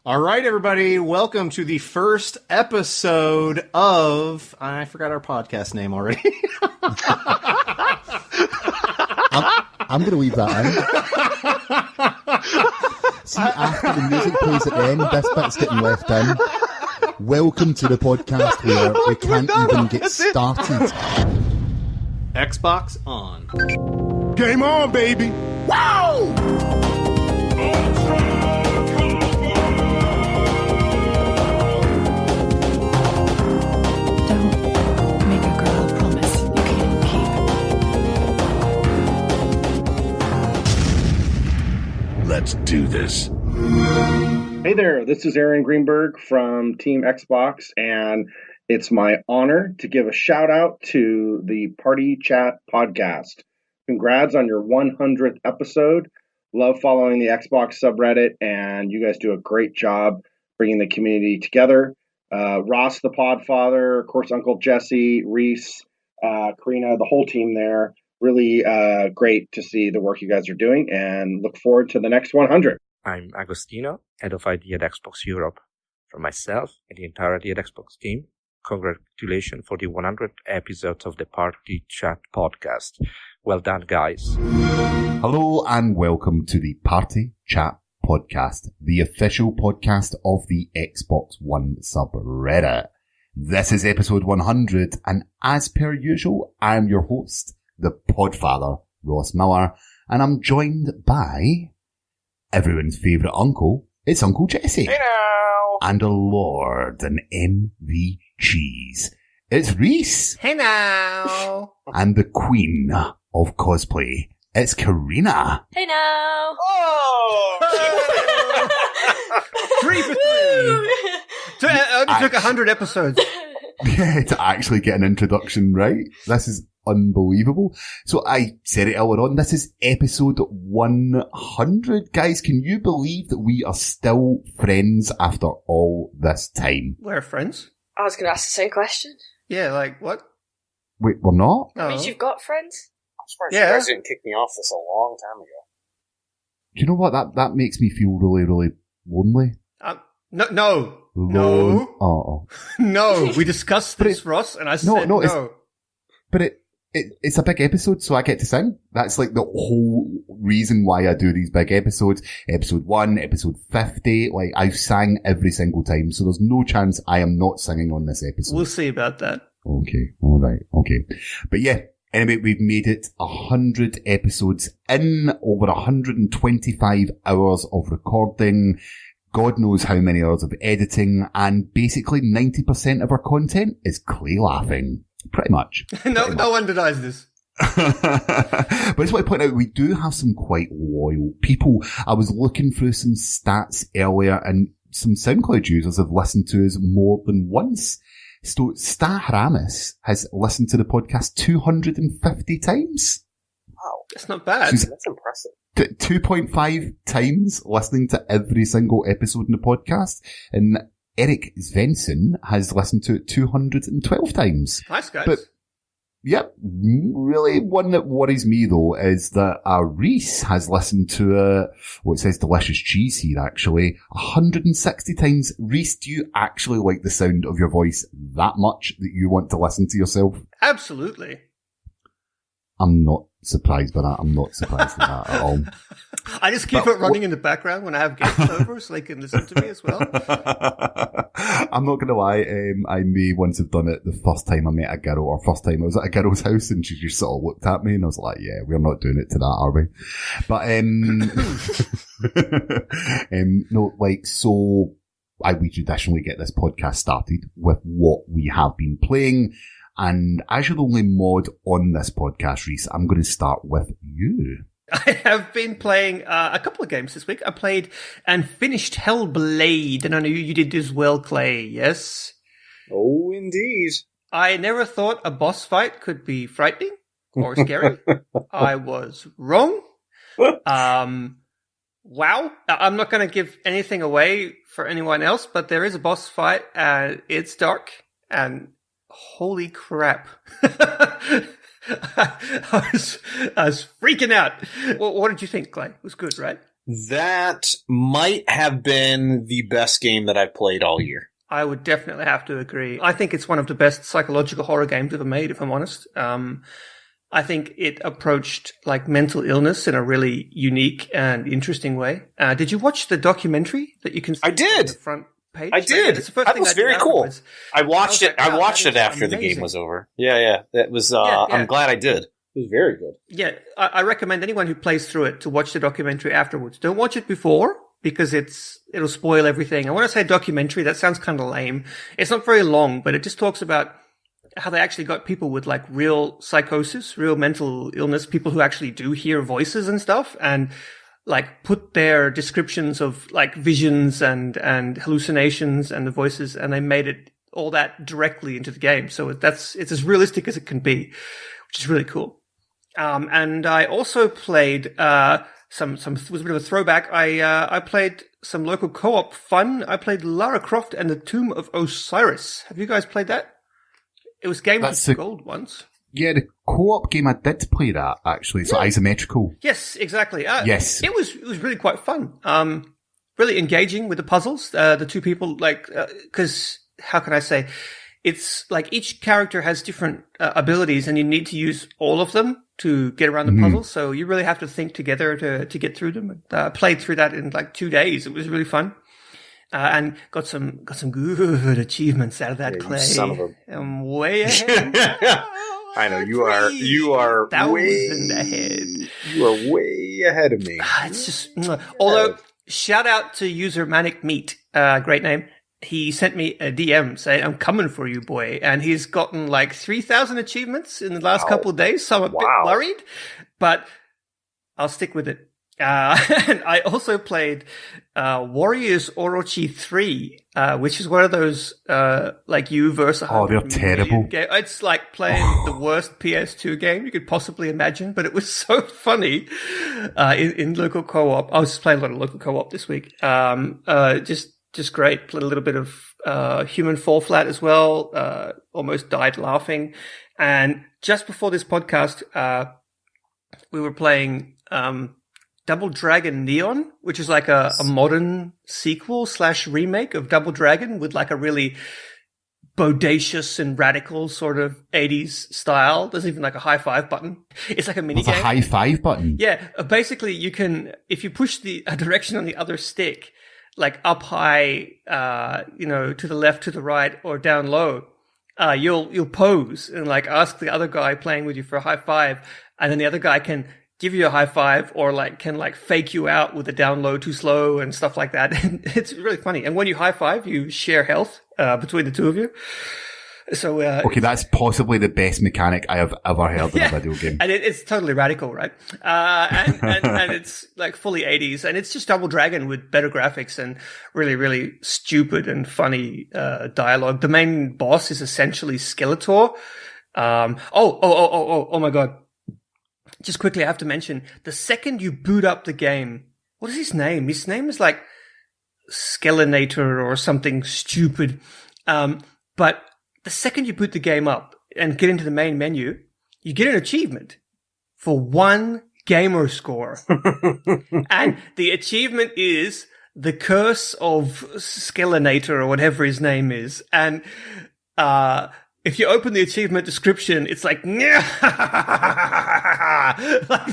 All right, everybody, welcome to the first episode of... I forgot our podcast name already. I'm going to leave that in. See, after the music plays at the end, this bit's getting left in. Welcome to the podcast where we can't even get started. Xbox on. Game on, baby! Wow! Let's do this. Hey there, this is Aaron Greenberg from Team Xbox, and it's my honor to give a shout out to the Party Chat podcast. Congrats on your 100th episode. Love following the Xbox subreddit, and you guys do a great job bringing the community together. Ross the Podfather, of course, Uncle Jesse, Rhys, Carrina, the whole team there. Really great to see the work you guys are doing, and look forward to the next 100. I'm Agostino, head of ID at Xbox Europe. For myself and the entirety at Xbox team, congratulations for the 100th episode of the Party Chat podcast. Well done, guys. Hello and welcome to the Party Chat podcast, the official podcast of the Xbox One subreddit. This is episode 100, and as per usual, I'm your host, the Podfather, Ross Miller, and I'm joined by everyone's favourite uncle. It's Uncle Jesse. Hey now! And a lord, an MV cheese. It's Rhys. Hey now! And the queen of cosplay. It's Carrina. Hey now! Oh! 3 for 3! It only took 100 episodes. Yeah, to actually get an introduction right. This is unbelievable. So I said it earlier on, this is episode 100. Guys, can you believe that we are still friends after all this time? We're friends? I was going to ask the same question. Yeah, like, what? Wait, we're not? That means you've got friends? I'm surprised Yeah. you guys didn't kick me off this a long time ago. Do you know what? That makes me feel really, really lonely. No. Oh. No, we discussed this, Ross, and I said no. But it's a big episode, so I get to sing. That's like the whole reason why I do these big episodes. Episode 1, episode 50, like I've sang every single time, so there's no chance I am not singing on this episode. We'll see about that. Okay, alright, okay. But yeah, anyway, we've made it 100 episodes in, over 125 hours of recording, God knows how many hours of editing, and basically 90% of our content is Clay laughing. Pretty much. No one denies this. But I just want to point out, we do have some quite loyal people. I was looking through some stats earlier, and some SoundCloud users have listened to us more than once. So Haramis has listened to the podcast 250 times. Wow. That's not bad. That's impressive. 2.5 times listening to every single episode in the podcast. And Eric Svensson has listened to it 212 times. Nice, guys. But, yep, really one that worries me, though, is that Rhys has listened to it says delicious cheese here, actually, 160 times. Rhys, do you actually like the sound of your voice that much that you want to listen to yourself? Absolutely. I'm not surprised by that. I'm not surprised at that at all. I just keep it running in the background when I have guests over so they can listen to me as well. I'm not going to lie. I may once have done it the first time I met a girl, or first time I was at a girl's house, and she just sort of looked at me and I was like, yeah, we're not doing it to that, are we? But, no, like, so we traditionally get this podcast started with what we have been playing. And as you're the only mod on this podcast, Rhys, I'm going to start with you. I have been playing a couple of games this week. I played and finished Hellblade, and I know you did as well, Clay, yes? Oh, indeed. I never thought a boss fight could be frightening or scary. I was wrong. Wow. I'm not going to give anything away for anyone else, but there is a boss fight, and it's dark, and holy crap. I was freaking out. What did you think, Clay? It was good, right? That might have been the best game that I've played all year. I would definitely have to agree. I think it's one of the best psychological horror games ever made, if I'm honest. I think it approached like mental illness in a really unique and interesting way. Did you watch the documentary that you can see I did. on the front page? I did. It's the first That thing was I did very cool. afterwards. I watched it. like, wow, I watched that it is after the amazing. game was over. Yeah. That was. Yeah. I'm glad I did. It was very good. Yeah, I recommend anyone who plays through it to watch the documentary afterwards. Don't watch it before because it'll spoil everything. And when I say documentary, that sounds kind of lame. It's not very long, but it just talks about how they actually got people with like real psychosis, real mental illness, people who actually do hear voices and stuff, and like put their descriptions of like visions and hallucinations and the voices, and they made it all that directly into the game. So it's as realistic as it can be, which is really cool. And I also played some was a bit of a throwback. I played some local co-op fun. I played Lara Croft and the Tomb of Osiris. Have you guys played that? It was Games That's with Gold once. Yeah, the co-op game, I did play that, actually. So isometrical. Yes, exactly. Yes. It was really quite fun. Really engaging with the puzzles. The two people, like, because how can I say? It's like each character has different abilities, and you need to use all of them to get around the puzzles. So you really have to think together to get through them. Played through that in like 2 days. It was really fun. And got some good achievements out of that, Clay. Son of a... I'm way ahead. I know you are. You are 3,000 ahead. You are way ahead of me. It's just. Although, shout out to user Manic Meat, great name. He sent me a DM saying, "I'm coming for you, boy," and he's gotten like 3,000 achievements in the last couple of days. So I'm a bit worried, but I'll stick with it. And I also played Warriors Orochi 3, which is one of those like you versus 100 they're terrible. It's like playing the worst PS2 game you could possibly imagine, but it was so funny in local co-op. I was just playing a lot of local co-op this week. Just great. Played a little bit of Human Fall Flat as well. Almost died laughing. And just before this podcast, we were playing Double Dragon Neon, which is like a modern sequel / remake of Double Dragon with like a really bodacious and radical sort of 80s style. There's even like a high five button. It's like a mini game. A high five button? Yeah. Basically, you can, if you push a direction on the other stick, like up high, to the left, to the right, or down low, you'll pose and like ask the other guy playing with you for a high five, and then the other guy can give you a high five or like can like fake you out with a down low too slow and stuff like that. And it's really funny. And when you high five, you share health between the two of you. So okay, that's possibly the best mechanic I have ever heard in a video game. And it's totally radical, right? And it's like fully 80s, and it's just Double Dragon with better graphics and really, really stupid and funny dialogue. The main boss is essentially Skeletor. Oh my god. Just quickly, I have to mention, the second you boot up the game, what is his name? His name is like Skelinator or something stupid. But the second you boot the game up and get into the main menu, you get an achievement for 1 gamer score. And the achievement is the Curse of Skelinator or whatever his name is. And if you open the achievement description, it's like, like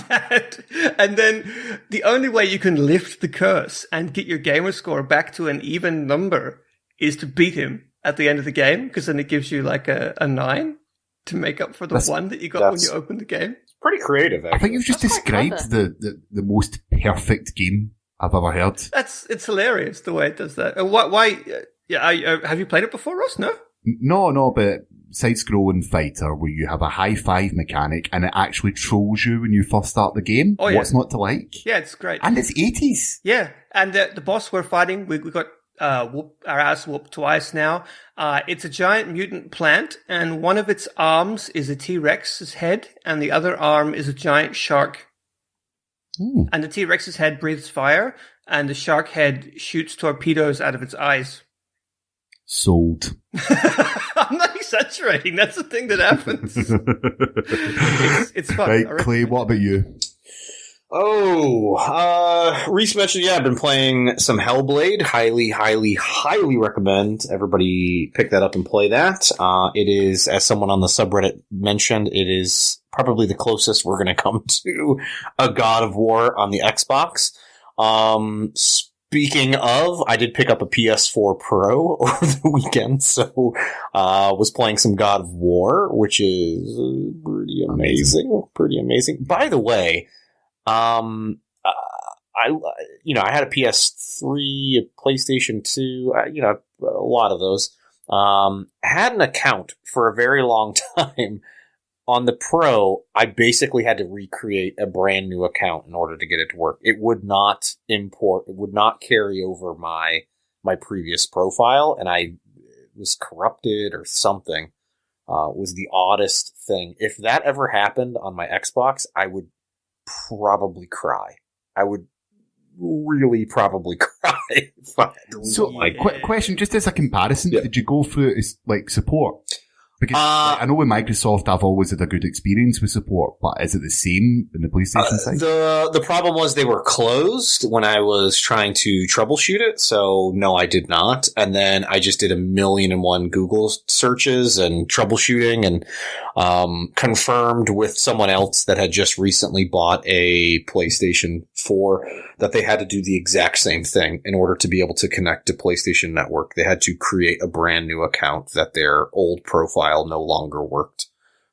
that. And then the only way you can lift the curse and get your gamer score back to an even number is to beat him at the end of the game, because then it gives you like a 9 to make up for the 1 that you got when you opened the game. It's pretty creative, actually. I think you've just described the most perfect game I've ever heard. It's hilarious the way it does that. Why? Have you played it before, Ross? No? No, but side-scrolling fighter where you have a high-five mechanic and it actually trolls you when you first start the game. Oh, yeah. What's not to like? Yeah, it's great. And it's 80s. Yeah, and the boss we're fighting, we got our ass whooped twice now. It's a giant mutant plant, and one of its arms is a T-Rex's head, and the other arm is a giant shark. Ooh. And the T-Rex's head breathes fire, and the shark head shoots torpedoes out of its eyes. Sold. I'm not exaggerating. That's the thing that happens. It's fun. Right, I Clay, what about you? Rhys mentioned, I've been playing some Hellblade. Highly recommend everybody pick that up and play that. It is, as someone on the subreddit mentioned, it is probably the closest we're going to come to a God of War on the Xbox. Speaking of, I did pick up a PS4 Pro over the weekend, so was playing some God of War, which is pretty amazing. By the way, I had a PS3, a PlayStation 2, a lot of those. Had an account for a very long time. On the Pro, I basically had to recreate a brand new account in order to get it to work. It would not carry over my previous profile, and I was corrupted or something. Was the oddest thing. If that ever happened on my Xbox, I would probably cry. I would really probably cry. So, question, just as a comparison, did you go through it as, support? Because I know with Microsoft, I've always had a good experience with support, but is it the same in the PlayStation side? The problem was they were closed when I was trying to troubleshoot it, so no, I did not. And then I just did 1,000,001 Google searches and troubleshooting and confirmed with someone else that had just recently bought a PlayStation 4 that they had to do the exact same thing in order to be able to connect to PlayStation Network. They had to create a brand new account that their old profile no longer worked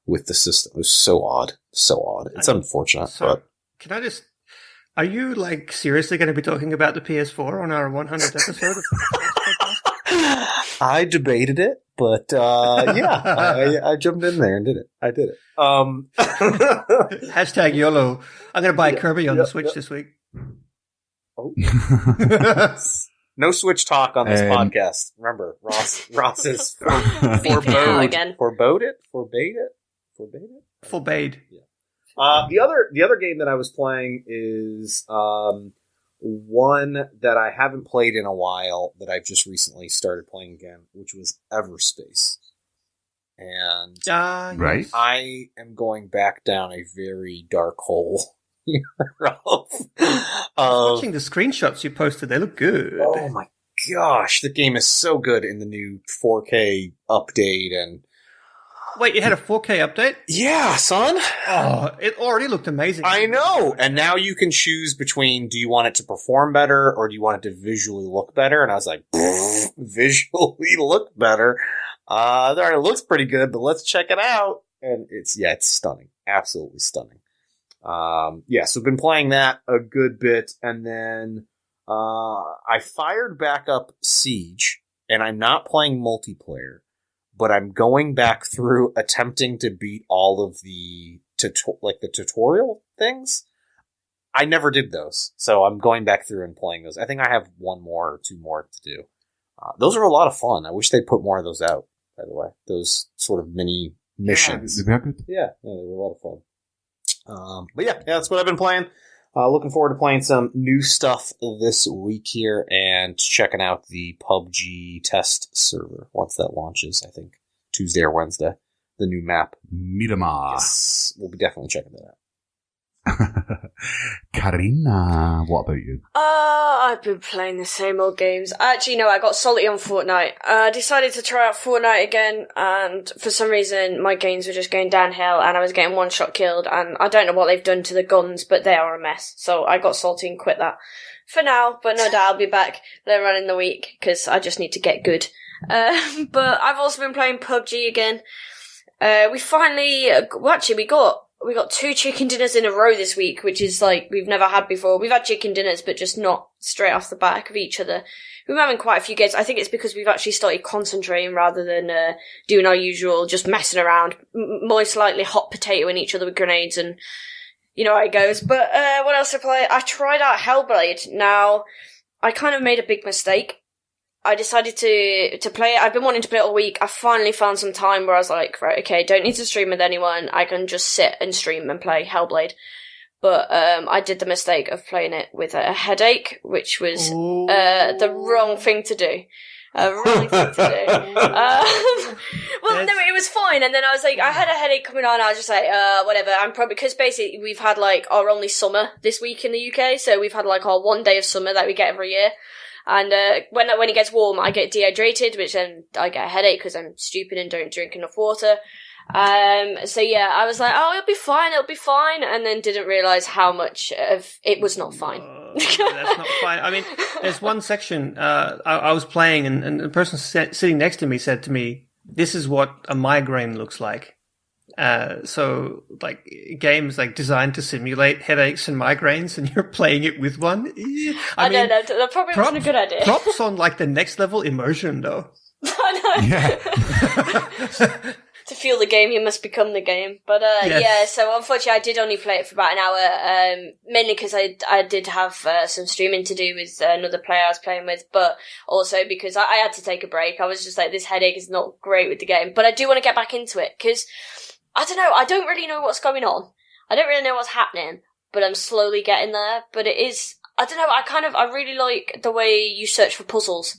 with the system. It was so odd. It's unfortunate. So, can I just... Are you, seriously going to be talking about the PS4 on our 100th episode of the podcast? I debated it, but, I jumped in there and did it. I did it. Hashtag YOLO. I'm going to buy Kirby on the Switch this week. Oh. No Switch talk on this podcast. Remember, Ross is forbade it. Yeah. The other game that I was playing is one that I haven't played in a while that I've just recently started playing again, which was Everspace. And right, I am going back down a very dark hole. Watching the screenshots you posted, they look good. Oh my gosh, the game is so good in the new 4K update. And wait, you had a 4K update? Yeah, son. Oh, it already looked amazing. I know. And now you can choose between, do you want it to perform better or do you want it to visually look better? And I was like, visually look better. It looks pretty good, but let's check it out. And it's stunning. Absolutely stunning. So I've been playing that a good bit, and then I fired back up Siege, and I'm not playing multiplayer, but I'm going back through attempting to beat all of the the tutorial things. I never did those, so I'm going back through and playing those. I think I have one more or two more to do. Those are a lot of fun. I wish they'd put more of those out, by the way. Those sort of mini missions. Yeah, they were a lot of fun. That's what I've been playing. Looking forward to playing some new stuff this week here and checking out the PUBG test server once that launches, I think Tuesday or Wednesday. The new map. Miramar. Yes, we'll be definitely checking that out. Carrina, what about you? I've been playing the same old games. Actually, no, I got salty on Fortnite. I decided to try out Fortnite again, and for some reason, my games were just going downhill, and I was getting one-shot killed, and I don't know what they've done to the guns, but they are a mess. So I got salty and quit that for now, but no doubt I'll be back later on in the week, because I just need to get good. But I've also been playing PUBG again. We got 2 chicken dinners in a row this week, which is we've never had before. We've had chicken dinners, but just not straight off the back of each other. We've been having quite a few games. I think it's because we've actually started concentrating rather than doing our usual just messing around, most likely hot potatoing each other with grenades, and you know how it goes. But what else I play? I tried out Hellblade. Now, I kind of made a big mistake. I decided to play it. I've been wanting to play it all week. I finally found some time where I was like, right, okay, don't need to stream with anyone. I can just sit and stream and play Hellblade. But I did the mistake of playing it with a headache, which was the wrong thing to do. Wrong thing to do. Well, no, it was fine. And then I was like, I had a headache coming on. I was just like, whatever. I'm probably, because basically we've had like our only summer this week in the UK. So we've had like our one day of summer that we get every year. And when it gets warm, I get dehydrated, which then I get a headache because I'm stupid and don't drink enough water. So yeah, I was like, oh, it'll be fine. And then didn't realise how much of it was not fine. That's not fine. I mean, there's one section, I was playing and the person sitting next to me said to me, this is what a migraine looks like. So like games like designed to simulate headaches and migraines and you're playing it with one. I mean, don't know, that probably wasn't a good idea. Props on like the next level immersion though. I know. Yeah. To feel the game, you must become the game. But Yes. yeah, so unfortunately I did only play it for about an hour, mainly because I did have some streaming to do with another player I was playing with, but also because I had to take a break. I was just like, this headache is not great with the game. But I do want to get back into it, because, I don't know, I don't really know what's going on. I don't really know what's happening, but I'm slowly getting there. But it is, I don't know, I really like the way you search for puzzles.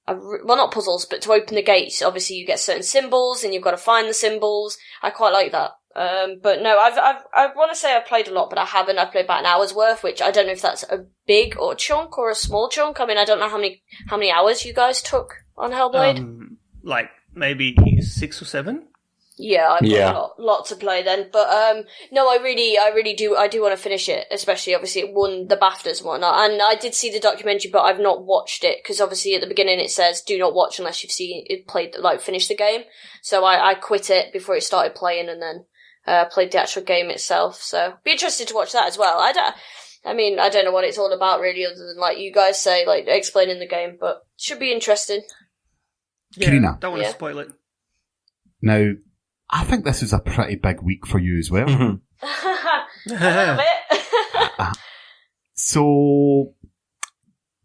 Well, not puzzles, but to open the gates, obviously you get certain symbols and you've got to find the symbols. I quite like that. But no, I want to say I've played a lot, but I haven't. I've played about an hour's worth, which I don't know if that's a big or chunk or a small chunk. I mean, I don't know how many hours you guys took on Hellblade. Like maybe 6 or 7. Yeah, I've got a lot to play then. But no, I really do want to finish it, especially obviously it won the BAFTAs and whatnot. And I did see the documentary, but I've not watched it, because obviously at the beginning it says do not watch unless you've finished the game. So I quit it before it started playing and then played the actual game itself. So be interested to watch that as well. I don't know what it's all about really, other than like you guys say, like explaining the game, but should be interesting. Yeah, Carrina. don't want to spoil it. Now, I think this is a pretty big week for you as well. A little bit. So,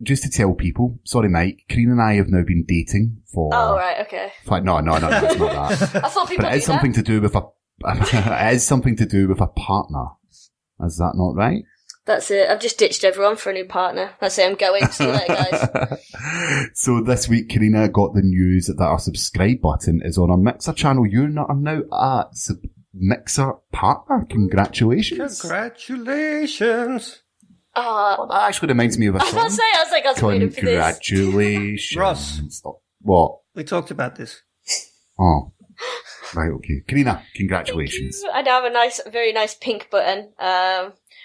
just to tell people, sorry Mike, Carrina and I have now been dating for... Oh, right, okay. No, it's not that. I thought people But it is something to do with it is something to do with a partner. Is that not right? That's it. I've just ditched everyone for a new partner. That's it. I'm going. See you later, guys. So this week, Carrina got the news that our subscribe button is on our Mixer channel. You're now a Mixer partner. Congratulations. Congratulations. Well, that actually reminds me of a song. I was waiting for this. Congratulations. Ross. What? We talked about this. Oh. Right, okay. Carrina, congratulations. I now have a very nice pink button.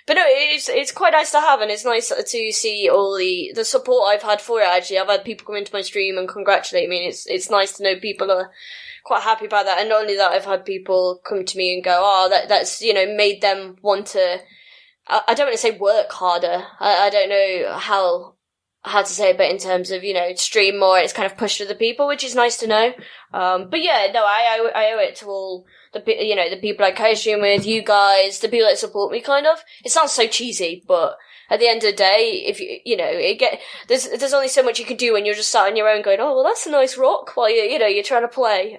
But no, it's quite nice to have, and it's nice to see all the support I've had for it, actually. I've had people come into my stream and congratulate me, and it's nice to know people are quite happy about that. And not only that, I've had people come to me and go, oh, that's, made them want to, I don't want to say work harder. I don't know how to say it, but in terms of, stream more, it's kind of pushed other people, which is nice to know. But yeah, no, I owe it to all the people I co-stream with, you guys, the people that support me, kind of. It sounds so cheesy, but at the end of the day, if there's only so much you can do when you're just sat on your own going, oh, well, that's a nice rock while you're trying to play.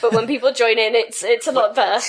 But when people join in, it's a lot better.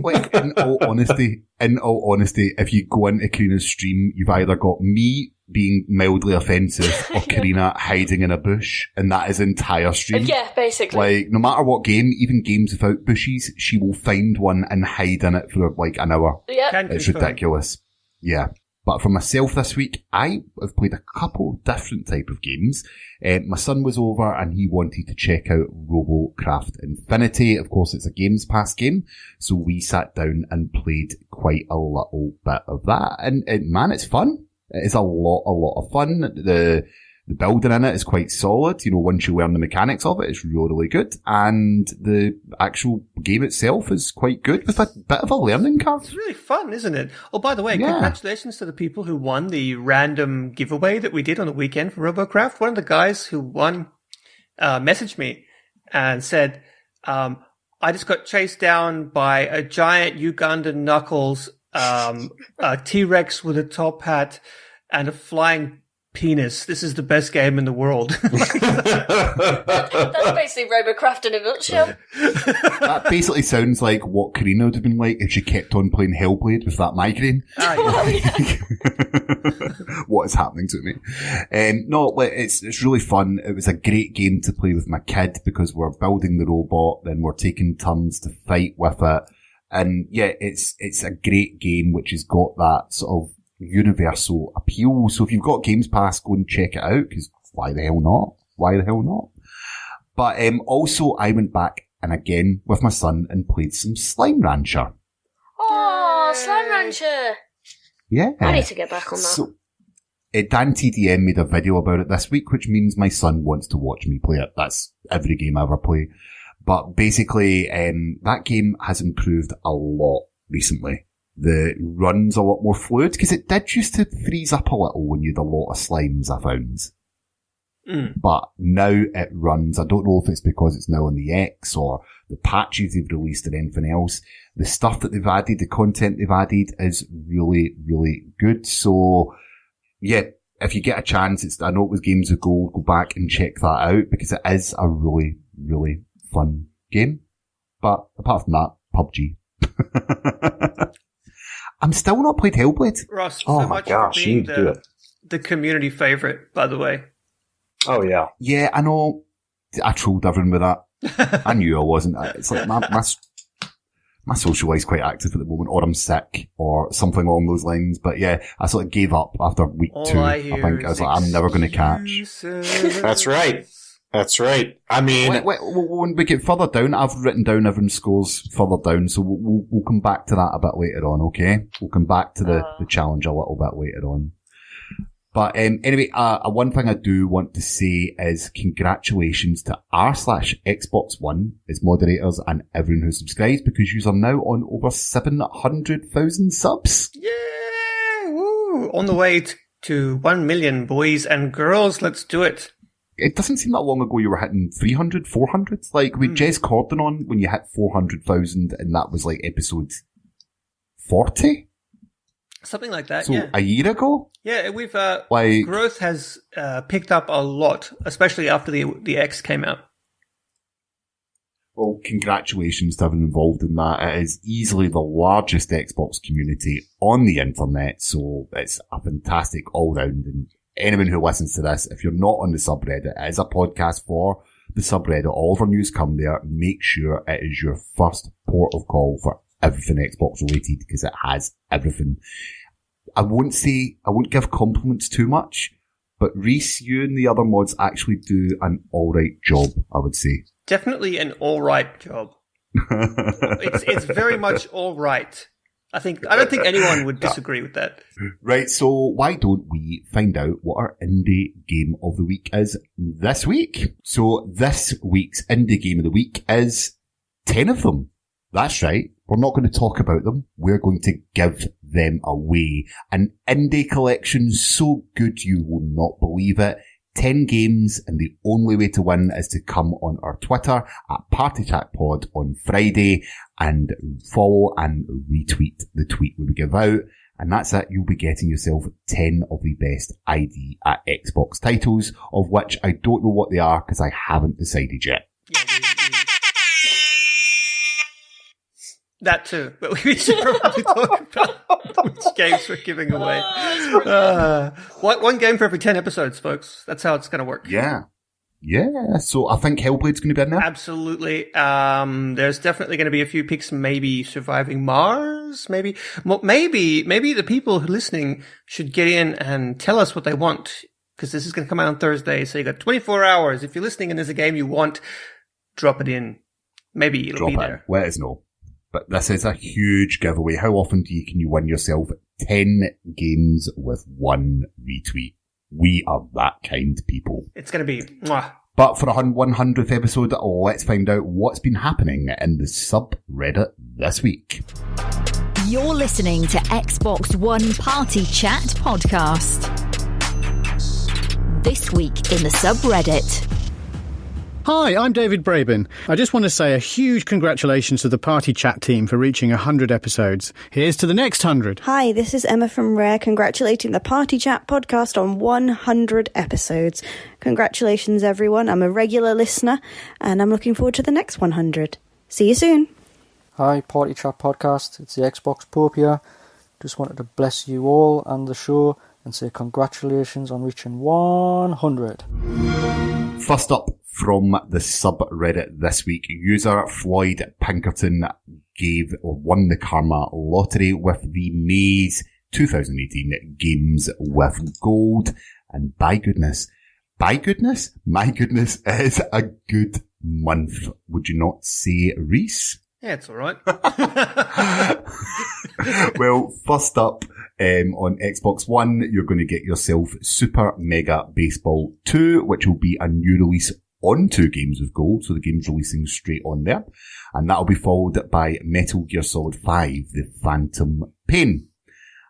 Like, in all honesty, if you go into Carrina's stream, you've either got me being mildly offensive or Carrina hiding in a bush, and that is entire stream. Yeah, basically. Like, no matter what game, even games without bushes, she will find one and hide in it for like an hour. Yeah. It's ridiculous. Yeah. But for myself this week, I have played a couple different type of games. My son was over and he wanted to check out Robocraft Infinity. Of course, it's a Games Pass game. So we sat down and played quite a little bit of that. And man, it's fun. It is a lot of fun. The building in it is quite solid. Once you learn the mechanics of it, it's really, really good. And the actual game itself is quite good with a bit of a learning curve. It's really fun, isn't it? Oh, by the way, Yeah. Congratulations to the people who won the random giveaway that we did on the weekend for Robocraft. One of the guys who won messaged me and said, I just got chased down by a giant Ugandan knuckles, a T-Rex with a top hat, and a flying penis. This is the best game in the world. That's basically Robocraft in a nutshell. That basically sounds like what Carrina would have been like if she kept on playing Hellblade with that migraine. What is happening to me? No, it's really fun. It was a great game to play with my kid because we're building the robot, then we're taking turns to fight with it. And yeah, it's a great game which has got that sort of universal appeal. So if you've got Games Pass, go and check it out, because why the hell not? But also I went back and again with my son and played some Slime Rancher. Oh, Slime Rancher! Yeah. I need to get back on that. So, Dan TDM made a video about it this week, which means my son wants to watch me play it. That's every game I ever play. But basically, that game has improved a lot recently. The run's a lot more fluid, because it did used to freeze up a little when you had a lot of slimes, I found. But now it runs. I don't know if it's because it's now on the X or the patches they've released or anything else. The stuff that they've added, the content they've added is really, really good. So, yeah, if you get a chance, I know it was Games of Gold, go back and check that out, because it is a really, really fun game. But apart from that, PUBG. I'm still not played Hellblade. Ross, Oh so my much gosh, for you being need to do it. the community favorite, by the way. Oh, yeah. Yeah, I know. I trolled everyone with that. I knew I wasn't. It's like my social life's quite active at the moment, or I'm sick, or something along those lines. But yeah, I sort of gave up after week All 2. I I hear think I was like, I'm never going to catch. excuses. That's right. That's right. I mean, When we get further down, I've written down everyone's scores further down, so we'll come back to that a bit later on, okay? We'll come back to the challenge a little bit later on. But anyway, one thing I do want to say is congratulations to r/Xbox One as moderators and everyone who subscribes, because you are now on over 700,000 subs. Yeah! Woo! On the way to 1 million, boys and girls. Let's do it. It doesn't seem that long ago you were hitting 300, 400. Like with Jez Corden on when you hit 400,000, and that was like episode 40? Something like that, So yeah. a year ago? Yeah, we've Like, growth has picked up a lot, especially after the X came out. well, congratulations to everyone involved in that. It is easily the largest Xbox community on the internet, so it's a fantastic all-round. And anyone who listens to this, if you're not on the subreddit, it is a podcast for the subreddit. All of our news come there. Make sure it is your first port of call for everything Xbox related, because it has everything. I won't give compliments too much, but Rhys, you and the other mods actually do an alright job, I would say. Definitely an all-right job. It's very much all right. I don't think anyone would disagree with that. Right, so why don't we find out what our indie game of the week is this week? So this week's indie game of the week is 10 of them. That's right. We're not going to talk about them. We're going to give them away. An indie collection so good you will not believe it. 10 games, and the only way to win is to come on our Twitter at PartyChatPod on Friday and follow and retweet the tweet we give out. And that's it. You'll be getting yourself 10 of the best ID at Xbox titles, of which I don't know what they are because I haven't decided yet. That too, but we should probably talk about which games we're giving away. One game for every 10 episodes, folks. That's how it's going to work. Yeah. So I think Hellblade's going to be in there. Absolutely. There's definitely going to be a few picks. Maybe Surviving Mars. Maybe the people who are listening should get in and tell us what they want, because this is going to come out on Thursday. So you got 24 hours. If you're listening and there's a game you want, drop it in. Maybe it'll be there. Let us know. But this is a huge giveaway. How often can you win yourself 10 games with one retweet? We are that kind of people. It's going to be mwah. But for our 100th episode, let's find out what's been happening in the subreddit this week. You're listening to Xbox One Party Chat podcast. This week in the subreddit. Hi, I'm David Brabin. I just want to say a huge congratulations to the Party Chat team for reaching 100 episodes. Here's to the next 100. Hi, this is Emma from Rare, congratulating the Party Chat podcast on 100 episodes. Congratulations, everyone. I'm a regular listener, and I'm looking forward to the next 100. See you soon. Hi, Party Chat podcast. It's the Xbox Pope here. Just wanted to bless you all and the show and say congratulations on reaching 100. First up from the subreddit this week, user Floyd Pinkerton won the Karma lottery with the Maze 2018 Games with Gold. And my goodness, is a good month. Would you not say, Rhys? Yeah, it's all right. Well, first up, on Xbox One, you're going to get yourself Super Mega Baseball 2, which will be a new release onto Games with Gold, so the game's releasing straight on there. And that'll be followed by Metal Gear Solid 5, The Phantom Pain.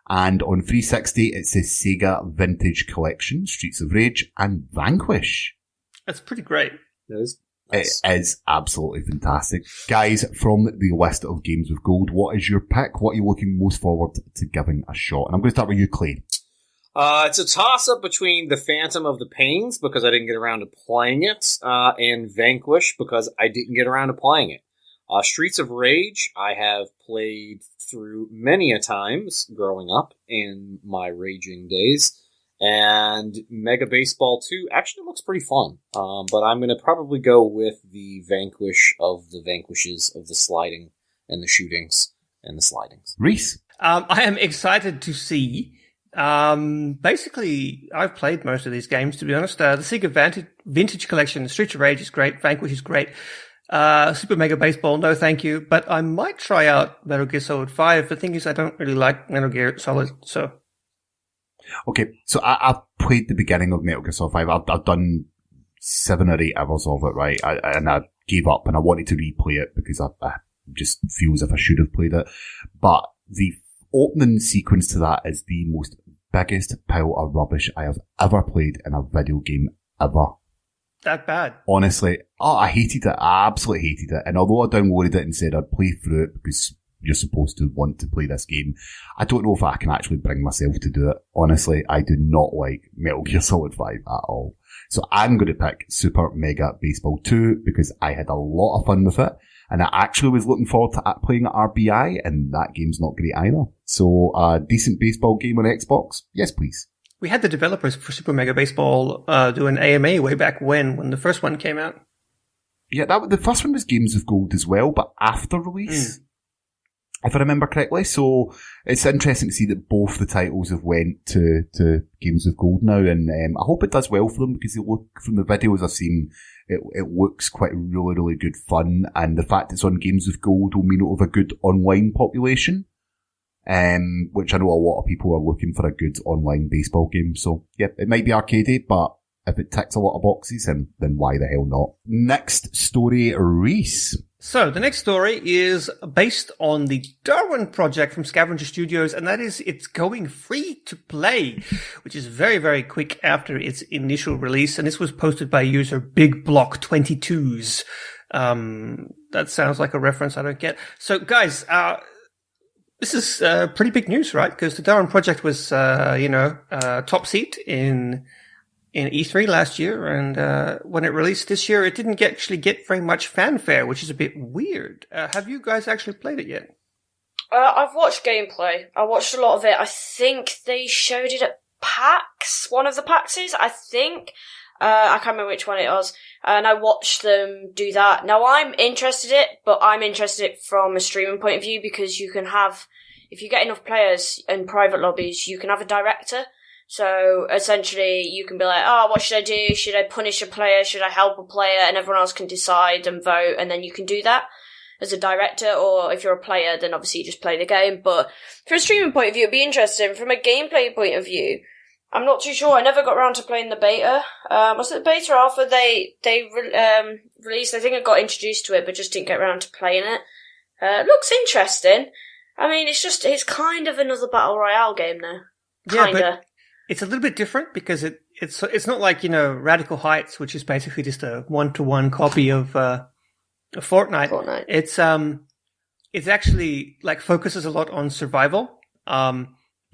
And on 360, it's the Sega Vintage Collection, Streets of Rage, and Vanquish. That's pretty great. It is. It is absolutely fantastic. Guys, from the list of Games with Gold, what is your pick? What are you looking most forward to giving a shot? And I'm going to start with you, Clay. It's a toss-up between The Phantom of the Pains, because I didn't get around to playing it, and Vanquish, because I didn't get around to playing it. Streets of Rage, I have played through many a times growing up in my raging days. And Mega Baseball 2 actually looks pretty fun. But I'm going to probably go with the Vanquish of the Vanquishes of the sliding and the shootings and the slidings. Rhys? I am excited to see. Basically, I've played most of these games, to be honest. The Sega Vintage Collection, Streets of Rage is great. Vanquish is great. Super Mega Baseball, no thank you. But I might try out Metal Gear Solid 5. The thing is, I don't really like Metal Gear Solid, so... Okay, so I've played the beginning of Metal Gear Solid 5. I've done 7 or 8 hours of it, right? And I gave up and I wanted to replay it because I just feel as if I should have played it. But the opening sequence to that is the most biggest pile of rubbish I have ever played in a video game ever. That bad? Honestly. Oh, I hated it. I absolutely hated it. And although I downloaded it and said I'd play through it because you're supposed to want to play this game, I don't know if I can actually bring myself to do it. Honestly, I do not like Metal Gear Solid 5 at all. So I'm going to pick Super Mega Baseball 2 because I had a lot of fun with it. And I actually was looking forward to playing at RBI, and that game's not great either. So a decent baseball game on Xbox? Yes, please. We had the developers for Super Mega Baseball do an AMA way back when the first one came out. Yeah, the first one was Games of Gold as well, but after release. If I remember correctly. So it's interesting to see that both the titles have went to Games of Gold now, and I hope it does well for them because from the videos I've seen, it looks quite really, really good fun, and the fact it's on Games of Gold will mean it'll have a good online population, which I know a lot of people are looking for a good online baseball game. So yeah, it might be arcadey, but if it ticks a lot of boxes, then why the hell not? Next story, Rhys. So the next story is based on the Darwin project from Scavenger Studios, and that is it's going free to play, which is very, very quick after its initial release. And this was posted by user BigBlock22s. That sounds like a reference I don't get. So guys, this is pretty big news, right? Because the Darwin project was, top seat in E3 last year, and when it released this year, it didn't actually get very much fanfare, which is a bit weird. Have you guys actually played it yet? I've watched gameplay. I watched a lot of it. I think they showed it at PAX, one of the PAXes, I think. I can't remember which one it was. And I watched them do that. Now, I'm interested in it, but I'm interested in it from a streaming point of view because you can have, if you get enough players in private lobbies, you can have a director. So essentially you can be like, what should I do? Should I punish a player? Should I help a player? And everyone else can decide and vote, and then you can do that as a director, or if you're a player, then obviously you just play the game. But from a streaming point of view, it'd be interesting. From a gameplay point of view, I'm not too sure. I never got around to playing the beta. Was it the beta or alpha they released? I think I got introduced to it, but just didn't get around to playing it. Looks interesting. I mean, it's kind of another Battle Royale game now. Kinda. Yeah, but it's a little bit different because it it's not like, Radical Heights, which is basically just a 1-to-1 copy of Fortnite. It's actually like focuses a lot on survival. And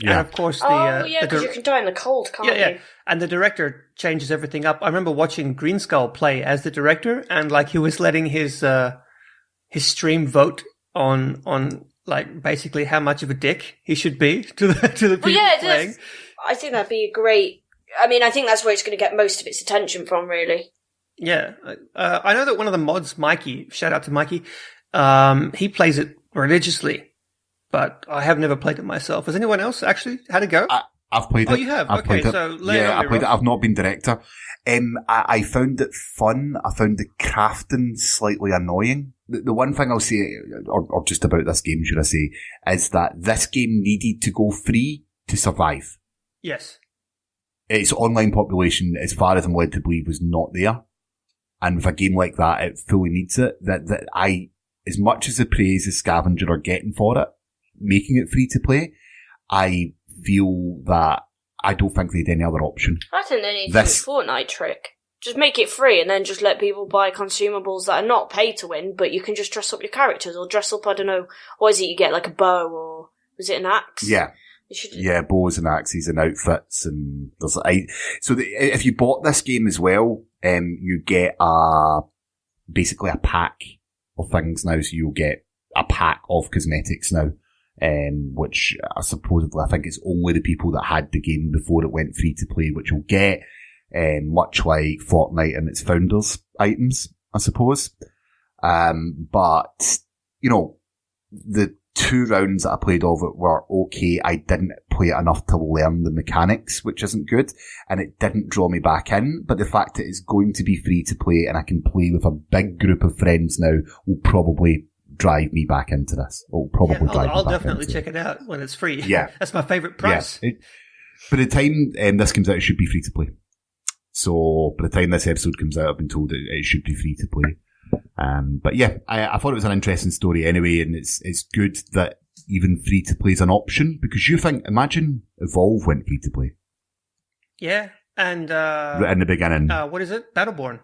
of course because you can die in the cold, can't you? Yeah. And the director changes everything up. I remember watching Green Skull play as the director, and like he was letting his stream vote on like basically how much of a dick he should be to the people playing. I think that'd be a great. I mean, I think that's where it's going to get most of its attention from, really. Yeah, I know that one of the mods, Mikey, shout out to Mikey, he plays it religiously, but I have never played it myself. Has anyone else actually had a go? I've played it. Oh, you have? I've played it. So I played it. I've not been director. I found it fun. I found the crafting slightly annoying. The one thing I'll say, or just about this game, should I say, is that this game needed to go free to survive. Yes. Its online population, as far as I'm led to believe, was not there. And with a game like that, it fully needs it. That I, as much as the praise the Scavenger are getting for it, making it free to play, I feel that I don't think they had any other option. I think they need to do a Fortnite trick. Just make it free and then just let people buy consumables that are not pay to win, but you can just dress up your characters or dress up, I don't know, what is it you get, like a bow or was it an axe? Yeah. Yeah, bows and axes and outfits and there's if you bought this game as well, you get basically a pack of things now, so you'll get a pack of cosmetics now. Which supposedly I think it's only the people that had the game before it went free to play which will get, much like Fortnite and its founders items, I suppose. But, the 2 rounds that I played of it were okay. I didn't play it enough to learn the mechanics, which isn't good, and it didn't draw me back in, but the fact that it's going to be free to play and I can play with a big group of friends now will probably drive me back into this. I'll definitely check it out when it's free. Yeah. That's my favourite price. Yeah. By the time this comes out, it should be free to play. So by the time this episode comes out, I've been told it should be free to play. But yeah, I thought it was an interesting story anyway, and it's good that even free to play is an option, because imagine Evolve went free to play. Yeah, and in the beginning. What is it? Battleborn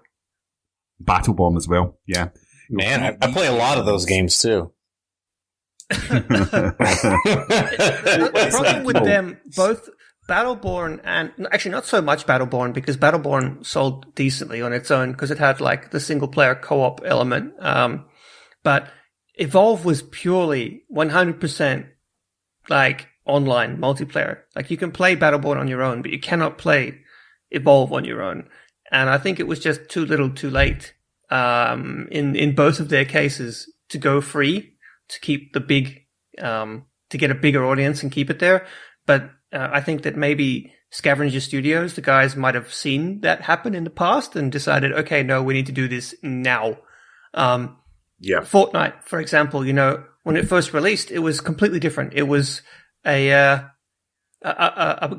as well, yeah. Man, I play a lot of those games too. The problem with them, both Battleborn and actually not so much Battleborn, because Battleborn sold decently on its own because it had like the single player co-op element. But Evolve was purely 100% like online multiplayer. Like you can play Battleborn on your own, but you cannot play Evolve on your own. And I think it was just too little too late. In both of their cases to go free, to keep the big, to get a bigger audience and keep it there. But I think that maybe Scavenger Studios, the guys might have seen that happen in the past and decided, okay, no, we need to do this now. Fortnite, for example, when it first released, it was completely different. It was a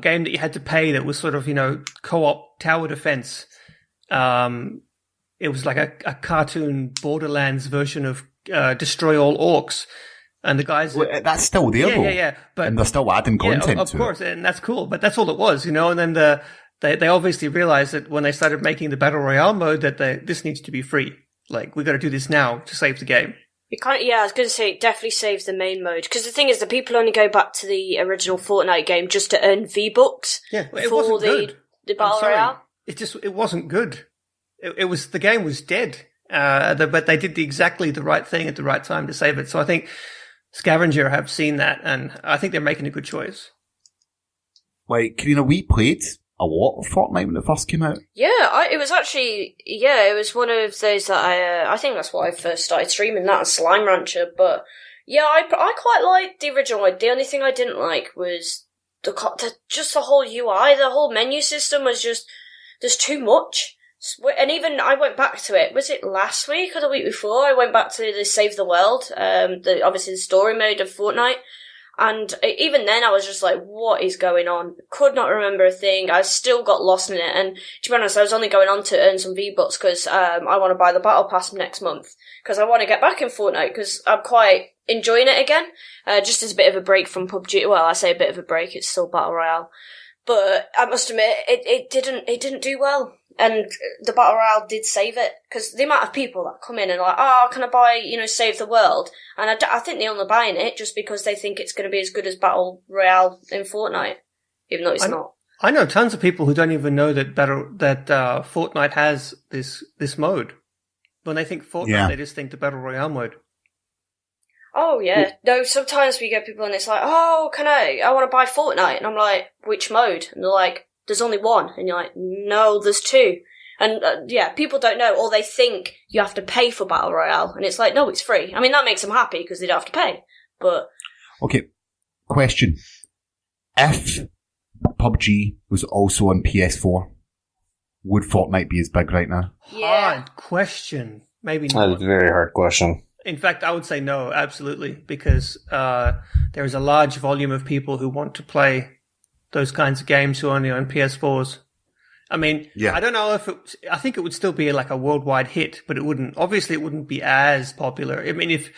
game that you had to pay that was sort of, co-op tower defense. It was like a cartoon Borderlands version of Destroy All Orcs. And the guys... Well, that's still there, though. Yeah. But, and they're still adding content to it. Of course, and that's cool. But that's all it was, And then they obviously realized that when they started making the Battle Royale mode that this needs to be free. Like, we got to do this now to save the game. I was going to say, it definitely saves the main mode. Because the thing is, the people only go back to the original Fortnite game just to earn V-Bucks. Yeah, it wasn't good. The Battle Royale. It wasn't good. The game was dead. But they did exactly the right thing at the right time to save it. So I think Scavenger have seen that, and I think they're making a good choice. Like, Carrina, we played a lot of Fortnite when it first came out. Yeah, it was one of those that I think that's why I first started streaming that, Slime Rancher. But yeah, I quite liked the original one. The only thing I didn't like was the whole UI, the whole menu system was just, there's too much. And even I went back to it. Was it last week or the week before? I went back to the Save the World, obviously the story mode of Fortnite, and even then I was just like, "What is going on?" Could not remember a thing. I still got lost in it. And to be honest, I was only going on to earn some V-Bucks because I want to buy the Battle Pass next month because I want to get back in Fortnite because I'm quite enjoying it again. Just as a bit of a break from PUBG. Well, I say a bit of a break. It's still Battle Royale. But I must admit, it didn't do well. And the Battle Royale did save it, because the amount of people that come in and like, can I buy, Save the World? And I think they're only buying it just because they think it's going to be as good as Battle Royale in Fortnite, even though it's not. I know tons of people who don't even know that Fortnite has this mode. When they think Fortnite, they just think the Battle Royale mode. Oh, yeah. No, sometimes we get people and it's like, I want to buy Fortnite. And I'm like, which mode? And they're like, there's only one. And you're like, no, there's two. And people don't know, or they think you have to pay for Battle Royale. And it's like, no, it's free. I mean, that makes them happy because they don't have to pay. But okay, question. If PUBG was also on PS4, would Fortnite be as big right now? Hard question. Maybe not. That's a very hard question. In fact, I would say no, absolutely, because there is a large volume of people who want to play those kinds of games who are only on PS4s. I mean, I don't know I think it would still be like a worldwide hit, but it wouldn't be as popular. I mean, if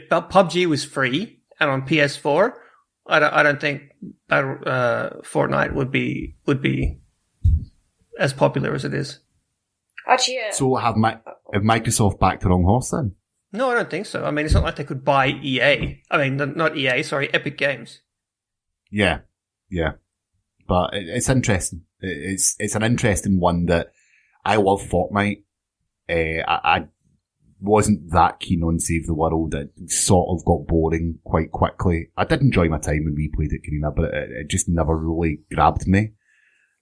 PUBG was free and on PS4, I don't think Fortnite would be as popular as it is. Actually, So have Microsoft backed the wrong horse then? No, I don't think so. I mean, it's not like they could buy EA. I mean, not EA, sorry, Epic Games. Yeah. But it's interesting. It's an interesting one that I love Fortnite. I wasn't that keen on Save the World. It sort of got boring quite quickly. I did enjoy my time when we played it, Carrina, but it just never really grabbed me.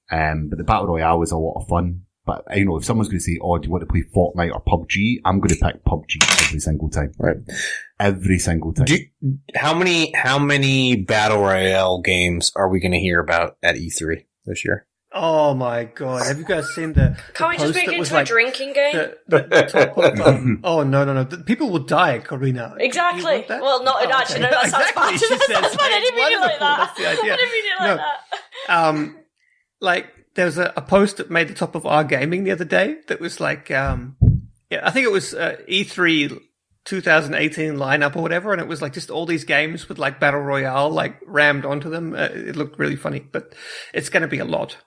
But the Battle Royale was a lot of fun. But, if someone's going to say, do you want to play Fortnite or PUBG? I'm going to pick PUBG every single time. Right. Every single time. How many Battle Royale games are we going to hear about at E3 this year? Oh my god! Have you guys seen the? Can't we just make it into a drinking game? The top of, oh no! People will die at Carrina. Exactly. Well, not actually. Okay. No, that sounds bad. That I didn't mean it like that. That's the idea. I didn't mean it like that. There was a post that made the top of our gaming the other day that was like, I think it was E3 2018 lineup or whatever, and it was like just all these games with like Battle Royale like rammed onto them. It looked really funny, but it's going to be a lot.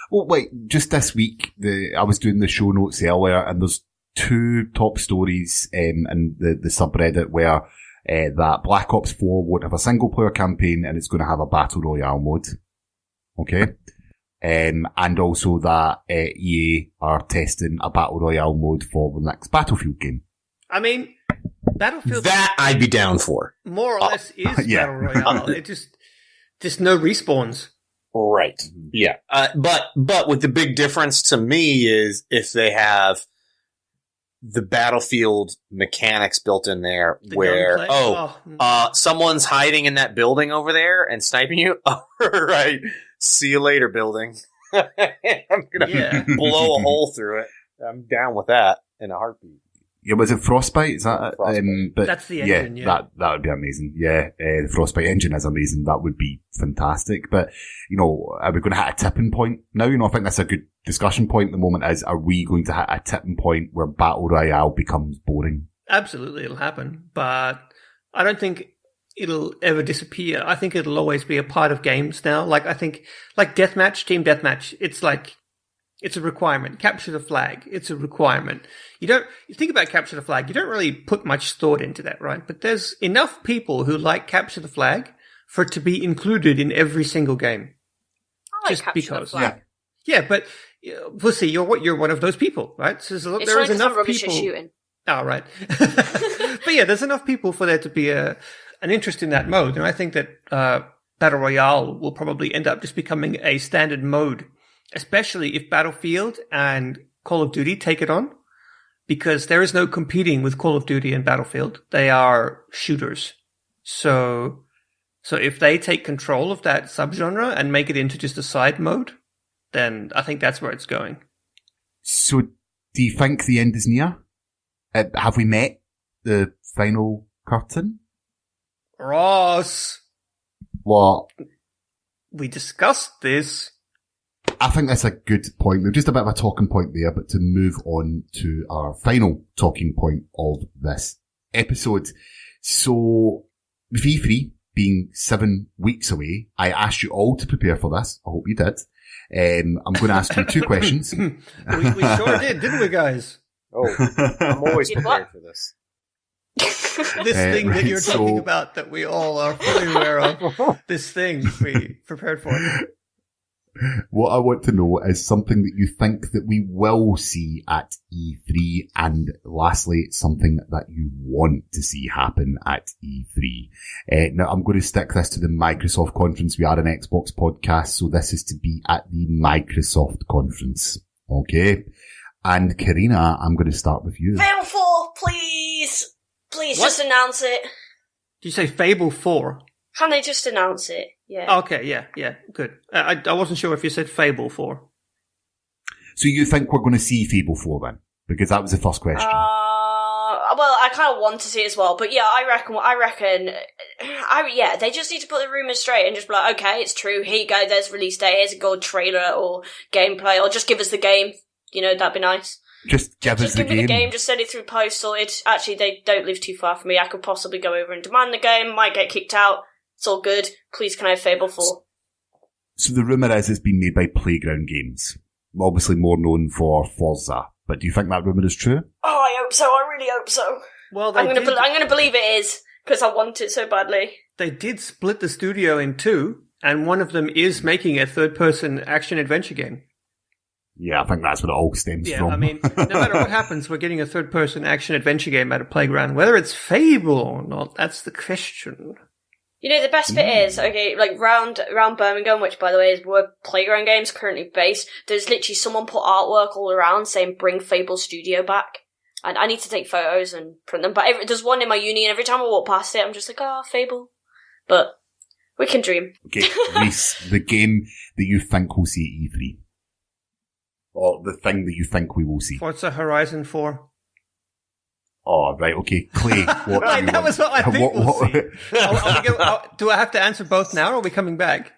Well, wait, just this week, I was doing the show notes earlier, and there's two top stories in the subreddit where that Black Ops 4 won't have a single player campaign and it's going to have a Battle Royale mode. Okay? And also that EA are testing a Battle Royale mode for the next Battlefield game. I mean, Battlefield... That I'd be down for. More or less is Battle Royale. It just no respawns. Right. Yeah. But with the big difference to me is if they have the Battlefield mechanics built in there where, someone's hiding in that building over there and sniping you. All right. See you later, building. I'm going to blow a hole through it. I'm down with that in a heartbeat. Yeah, was it Frostbite? Is that Frostbite. But that's the engine, that would be amazing. Yeah, the Frostbite engine is amazing. That would be fantastic. But, are we going to hit a tipping point now? I think that's a good discussion point at the moment is, are we going to hit a tipping point where Battle Royale becomes boring? Absolutely, it'll happen. But I don't think it'll ever disappear. I think it'll always be a part of games now. Like, I think, like Deathmatch, Team Deathmatch, it's a requirement. Capture the flag. It's a requirement. You think about capture the flag, you don't really put much thought into that, right? But there's enough people who like capture the flag for it to be included in every single game. I like capture the flag. Yeah, but we'll see. You're one of those people, right? So there is enough people. Shooting. Oh, right. But yeah, there's enough people for there to be an interest in that mode, and I think that Battle Royale will probably end up just becoming a standard mode. Especially if Battlefield and Call of Duty take it on, because there is no competing with Call of Duty and Battlefield. They are shooters. So if they take control of that subgenre and make it into just a side mode, then I think that's where it's going. So do you think the end is near? Have we met the final curtain? Ross! What? We discussed this. I think that's a good point. There's just a bit of a talking point there, but to move on to our final talking point of this episode. So, V3 being 7 weeks away, I asked you all to prepare for this. I hope you did. I'm going to ask you 2 questions. we sure did, didn't we, guys? Oh, I'm always prepared for this. This thing that you're talking about that we all are fully aware of. This thing we prepared for. What I want to know is something that you think that we will see at E3, and lastly, something that you want to see happen at E3. Now, I'm going to stick this to the Microsoft conference. We are an Xbox podcast, so this is to be at the Microsoft conference. Okay? And Carrina, I'm going to start with you. Fable 4, please! Please, What? just announce it. Did you say Fable 4? Can they just announce it? Yeah. Okay, yeah, good. I wasn't sure if you said Fable 4. So you think we're going to see Fable 4 then? Because that was the first question. Well, I kind of want to see it as well, but yeah, I reckon, they just need to put the rumours straight and just be like, okay, it's true, here you go, there's release date, here's a gold trailer or gameplay, or just give us the game, that'd be nice. Just give us the me the game, just send it through post sorted. Actually, they don't live too far from me, I could possibly go over and demand the game, might get kicked out, it's all good, please can I have Fable 4? So the rumour is it's been made by Playground Games, obviously more known for Forza. But do you think that rumour is true? Oh, I hope so. I really hope so. Well, I'm going to believe it is because I want it so badly. They did split the studio in 2, and one of them is making a third-person action-adventure game. Yeah, I think that's what it all stems from. Yeah, I mean, no matter what happens, we're getting a third-person action-adventure game at a Playground. Whether it's Fable or not, that's the question. The best bit is, okay, like round Birmingham, which by the way is where Playground Games currently based, there's literally someone put artwork all around saying bring Fable Studio back. And I need to take photos and print them. But there's one in my uni and every time I walk past it, I'm just like, Fable. But we can dream. Okay, Rhys, the game that you think we'll see at E3. Or the thing that you think we will see. Forza Horizon 4. Oh, right, okay. Clay, what Right, that was what I think we'll see. Do I have to answer both now, or are we coming back?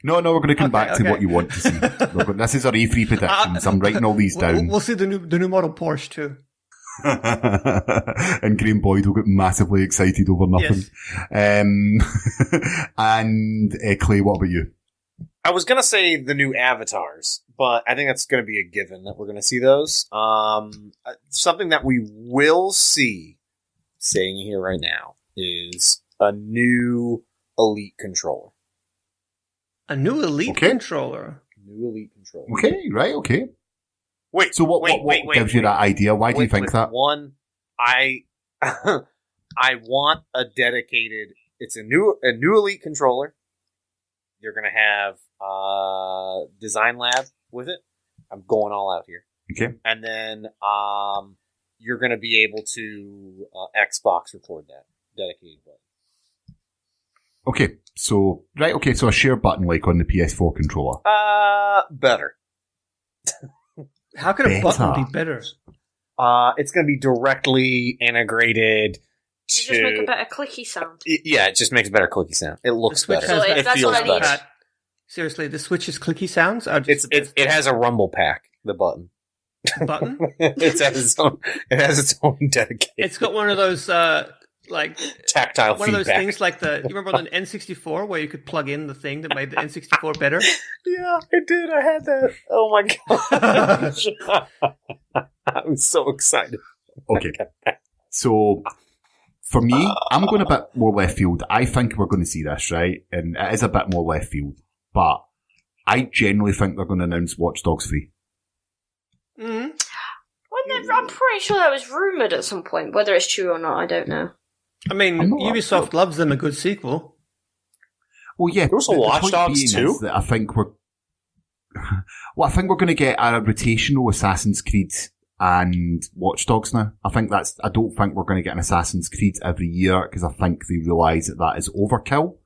No, we're going to come back to what you want to see. This is our E3 predictions. I'm writing all these down. We'll see the new model Porsche too. And Graham Boyd will get massively excited over nothing. Yes. And Clay, what about you? I was going to say the new avatars, but I think that's going to be a given that we're going to see those. Something that we will see, saying here right now, is a new Elite controller. A new Elite controller? New Elite controller. Okay, right, okay. Wait, so what gives you that idea? Why do you think that? One, I want a dedicated, it's a new Elite controller. You're going to have Design Lab with it. I'm going all out here. Okay. And then you're going to be able to Xbox record that dedicated button. Okay, so a share button like on the PS4 controller. Better. How can a button be better? It's going to be directly integrated. Does it just make a better clicky sound? Yeah, it just makes a better clicky sound. It looks better. It feels better. Seriously, the Switch's clicky sounds are just... It has a rumble pack, the button. Button? It has its own dedicated... It's got one of those, tactile feedback. One of those things like you remember on the N64 where you could plug in the thing that made the N64 better? Yeah, I did. I had that. Oh my gosh. I was so excited. Okay. So... For me, I'm going a bit more left field. I think we're going to see this, right? And it is a bit more left field. But I generally think they're going to announce Watch Dogs 3. Mm-hmm. I'm pretty sure that was rumoured at some point. Whether it's true or not, I don't know. I mean, Ubisoft loves them a good sequel. Well, yeah. There was a Watch Dogs 2? I think we're going to get a rotational Assassin's Creed and Watch Dogs now. I don't think we're going to get an Assassin's Creed every year because I think they realise that is overkill.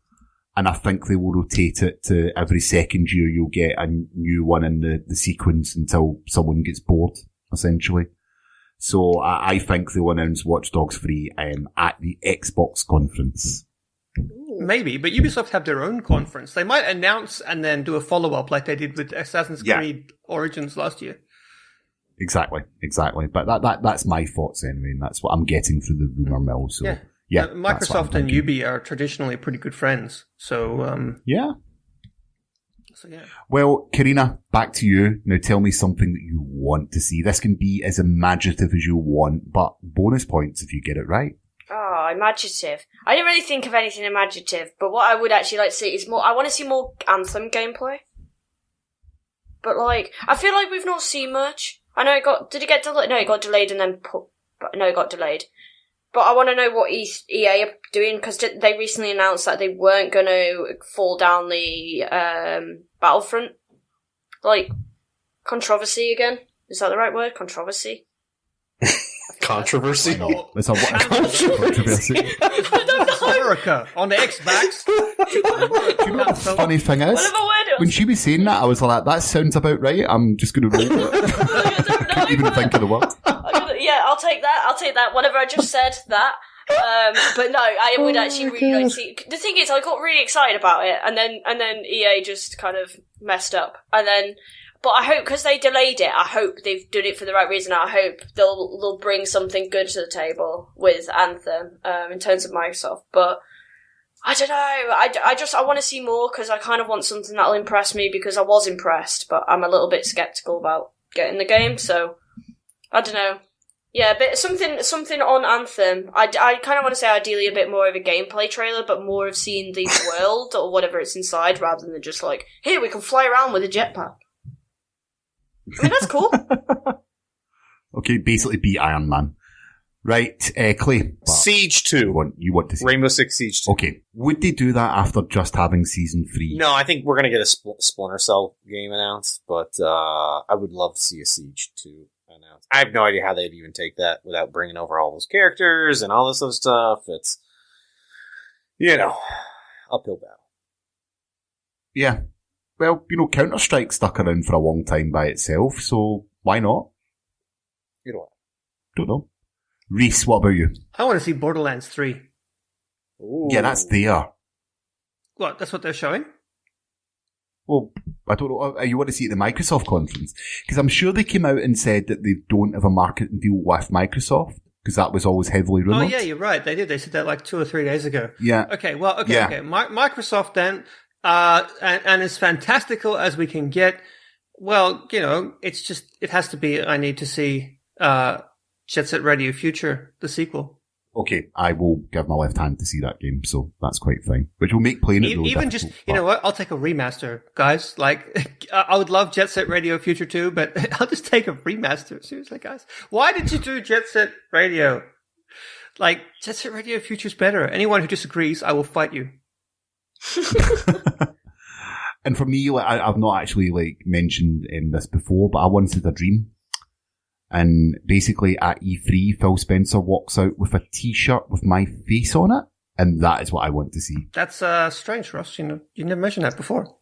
And I think they will rotate it to every second year you'll get a new one in the sequence until someone gets bored, essentially. So I think they'll announce Watch Dogs 3 at the Xbox conference. Maybe, but Ubisoft have their own conference. They might announce and then do a follow-up like they did with Assassin's Creed Origins last year. Exactly. But that's my thoughts anyway, and that's what I'm getting through the rumour mill. So Yeah, that's what I'm Microsoft and thinking. Ubi are traditionally pretty good friends. So, Yeah. so yeah. Well, Carrina, back to you. Now tell me something that you want to see. This can be as imaginative as you want, but bonus points if you get it right. Oh, imaginative. I didn't really think of anything imaginative, but what I would actually like to see is more. I want to see more Anthem gameplay. But I feel like we've not seen much. I know it got. Did it get delayed? No, it got delayed and then put. But no, it got delayed. But I want to know what EA are doing, because they recently announced that they weren't going to fall down the Battlefront controversy again. Is that the right word? Controversy. Controversy. It's a controversy. America on the Xbox. You know what the funny thing is? Whatever word it When was. she was saying that, I was like, that sounds about right. I'm just going to roll with it. I can't even think of the word. Yeah, I'll take that. Whatever I just said, that. But no, I would actually really like to see. The thing is, I got really excited about it, and then EA just kind of messed up, But I hope, because they delayed it, I hope they've done it for the right reason. I hope they'll bring something good to the table with Anthem, in terms of Microsoft. But I don't know. I want to see more, because I kind of want something that'll impress me, because I was impressed, but I'm a little bit skeptical about getting the game. So I don't know. Yeah, but something on Anthem. I kind of want to say ideally a bit more of a gameplay trailer, but more of seeing the world or whatever it's inside, rather than just here we can fly around with a jetpack. I mean, that's cool. Okay, basically be Iron Man. Right, Clay. Siege 2. You want to see Rainbow Six Siege 2. Okay. Would they do that after just having Season 3? No, I think we're going to get a Splinter Cell game announced, but I would love to see a Siege 2 announced. I have no idea how they'd even take that without bringing over all those characters and all this other stuff. It's, uphill battle. Yeah. Well, Counter-Strike stuck around for a long time by itself, so why not? Don't know. Rhys, what about you? I want to see Borderlands 3. Ooh. Yeah, that's there. What? That's what they're showing? Well, I don't know. You want to see it at the Microsoft conference? Because I'm sure they came out and said that they don't have a marketing deal with Microsoft, because that was always heavily rumoured. Oh, yeah, you're right. They did. They said that 2 or 3 days ago. Yeah. Okay, well, Yeah. okay. Microsoft then, and as fantastical as we can get, well, it's just, it has to be, I need to see Jet Set Radio Future, the sequel. Okay, I will give my left hand to see that game, so that's quite fine. Which will make playing it really Even difficult, just, you know what, I'll take a remaster, guys. I would love Jet Set Radio Future 2, but I'll just take a remaster. Seriously, guys. Why did you do Jet Set Radio? Jet Set Radio Future's better. Anyone who disagrees, I will fight you. And for me, I've not actually mentioned this before, but I once had a dream. And basically at E3, Phil Spencer walks out with a t-shirt with my face on it. And that is what I want to see. That's strange, Ross. You never mentioned that before.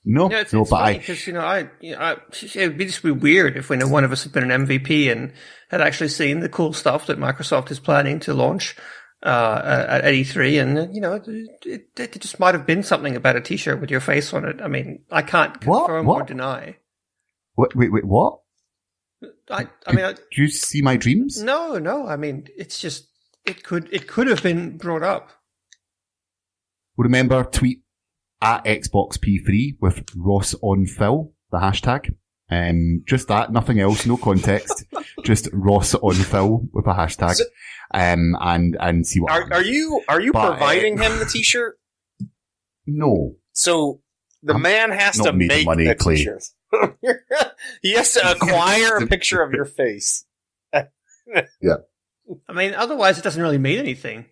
No, it's but funny because it would just be weird if one of us had been an MVP and had actually seen the cool stuff that Microsoft is planning to launch at E3, and it just might have been something about a T-shirt with your face on it. I mean, I can't confirm or deny. Wait, what? Do you see my dreams? No. I mean, it's just it could have been brought up. Well, remember, tweet at Xbox P3 with Ross on Phil, the hashtag. Just that, nothing else, no context. Just Ross on Phil with a hashtag. And see what happens. Are you providing him the t-shirt? No. So the man has to make the t-shirt. He has to acquire a picture of your face. Yeah. I mean, otherwise it doesn't really mean anything.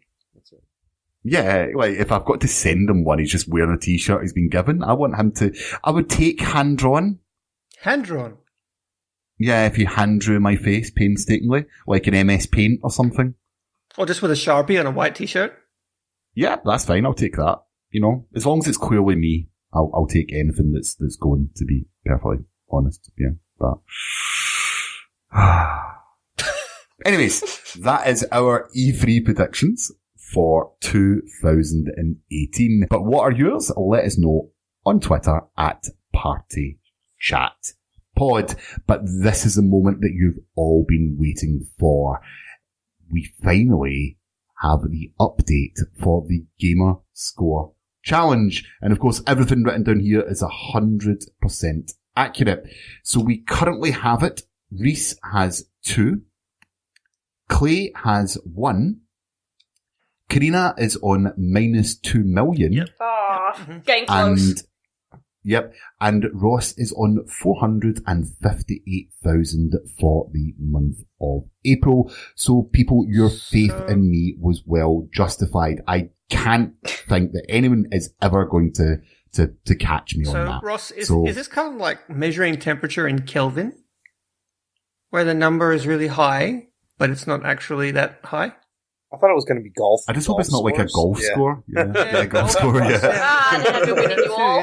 Yeah, if I've got to send him one, he's just wearing a t-shirt he's been given. I want him to, I would take hand-drawn. Hand-drawn? Yeah, if you hand-drew my face painstakingly, like an MS Paint or something. Or just with a Sharpie on a white t-shirt? Yeah, that's fine, I'll take that. As long as it's clearly me, I'll take anything that's going to be perfectly honest. Yeah, but... Anyways, that is our E3 predictions for 2018. But what are yours? Let us know on Twitter at PartyChatPod. But this is the moment that you've all been waiting for. We finally have the update for the Gamer Score Challenge. And of course, everything written down here is 100% accurate. So we currently have it. Rhys has 2. Clay has 1. Carrina is on -2 million. Yep. Getting close. And Ross is on 458,000 for the month of April. So people, your faith in me was well justified. I can't think that anyone is ever going to catch me on that. Ross, is this kind of like measuring temperature in Kelvin? Where the number is really high, but it's not actually that high? I thought it was going to be golf. I just hope it's not like a golf score. Yeah, golf score, yeah. I've been winning you all.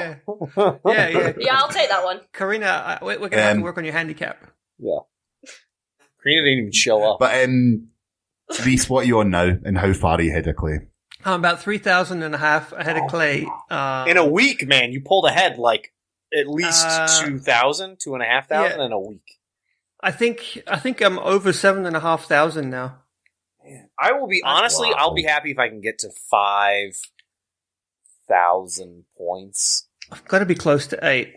Yeah. Yeah, I'll take that one. Carrina, we're going to have to work on your handicap. Yeah. Carrina didn't even show up. But, Rhys, what are you on now, and how far are you ahead of Clay? I'm about 3,500 ahead of Clay. In a week, man, you pulled ahead like at least 2,000, 2,500 in a week. I think I'm over 7,500 now. I will be honestly. I'll be happy if I can get to 5,000 points. I've got to be close to 8.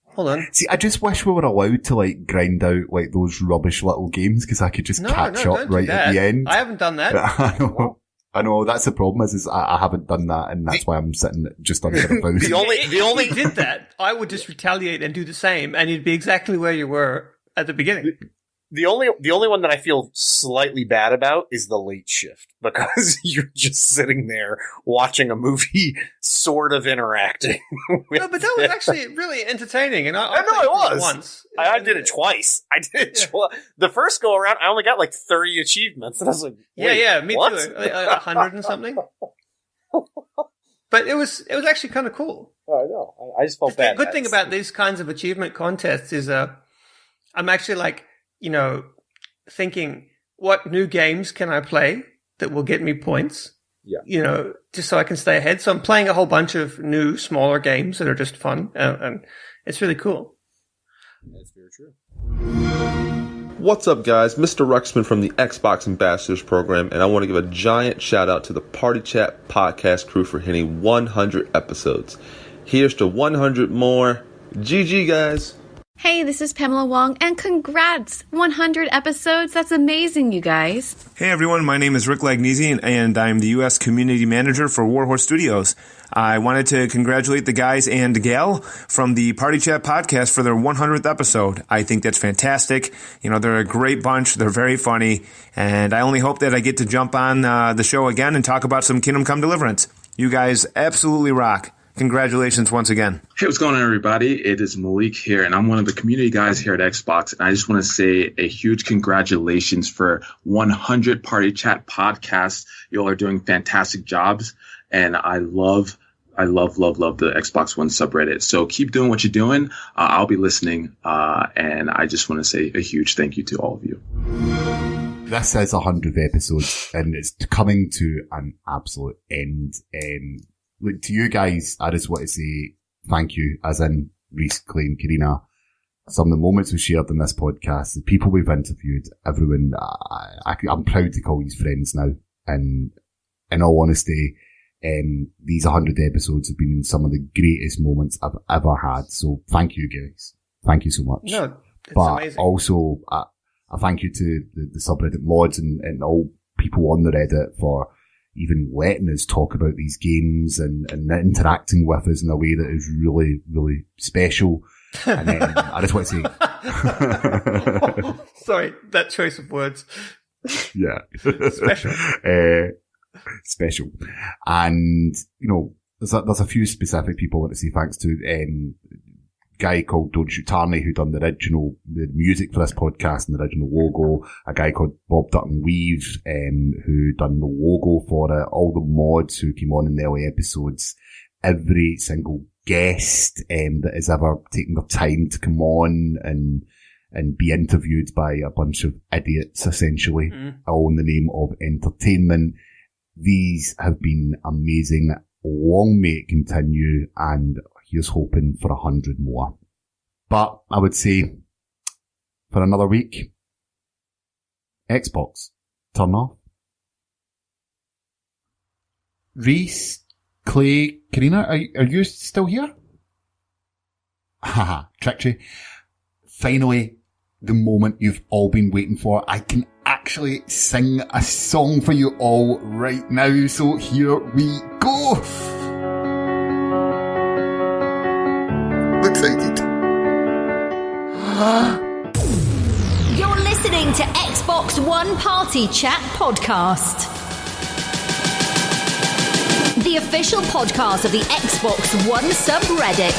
Hold on. See, I just wish we were allowed to like grind out like those rubbish little games because I could just catch up right at the end. I haven't done that. I know that's the problem. Is I haven't done that, and that's why I'm sitting just under 1,000. the only if you did that, I would just retaliate and do the same, and you'd be exactly where you were at the beginning. The only one that I feel slightly bad about is the late shift, because you're just sitting there watching a movie, sort of interacting. No, but that was actually really entertaining, and I know it was. Once. I did it twice. I did it the first go around. I only got like 30 achievements, and I was like, me what? too, 100 and something. But it was actually kind of cool. Oh, I know. I just felt bad. The good thing about these kinds of achievement contests is, I'm actually like, thinking, what new games can I play that will get me points? Yeah. Just so I can stay ahead. So I'm playing a whole bunch of new, smaller games that are just fun, and it's really cool. That's very true. What's up, guys? Mr. Ruxpin from the Xbox Ambassadors Program, and I want to give a giant shout out to the Party Chat podcast crew for hitting 100 episodes. Here's to 100 more. GG, guys. Hey, this is Pamela Wong, and congrats! 100 episodes, that's amazing, you guys. Hey everyone, my name is Rick Lagnesian, and I'm the U.S. Community Manager for Warhorse Studios. I wanted to congratulate the guys and gal from the Party Chat podcast for their 100th episode. I think that's fantastic. They're a great bunch, they're very funny, and I only hope that I get to jump on the show again and talk about some Kingdom Come Deliverance. You guys absolutely rock. Congratulations once again. Hey, what's going on, everybody? It is Malik here, and I'm one of the community guys here at Xbox. And I just want to say a huge congratulations for 100 Party Chat podcasts. You all are doing fantastic jobs, and I love the Xbox One subreddit. So keep doing what you're doing. I'll be listening, and I just want to say a huge thank you to all of you. This is 100 episodes, and it's coming to an absolute end. Look, to you guys, I just want to say thank you, as in Rhys, Clay, and Carrina. Some of the moments we shared in this podcast, the people we've interviewed, everyone, I'm proud to call these friends now. And in all honesty, these 100 episodes have been some of the greatest moments I've ever had. So thank you, guys. Thank you so much. No, it's but amazing. Also, a thank you to the subreddit mods and all people on the Reddit for even letting us talk about these games and interacting with us in a way that is really, really special. And then I just want to say... Sorry, that choice of words. Yeah. Special. Special. And, there's a few specific people I want to say thanks to. Guy called Don't Shoot Tarney, who done the music for this podcast and the original logo. A guy called Bob Dutton Weave, who done the logo for it. All the mods who came on in the early episodes. Every single guest, that has ever taken the time to come on and be interviewed by a bunch of idiots, essentially. All in the name of entertainment. These have been amazing. Long may it continue, and here's hoping for 100 more. But I would say, for another week, Xbox, turn off. Rhys, Clay, Carrina, are you still here? Haha, tricked. Finally, the moment you've all been waiting for. I can actually sing a song for you all right now, so here we go. I'm excited. You're listening to Xbox One Party Chat Podcast, the official podcast of the Xbox One subreddit.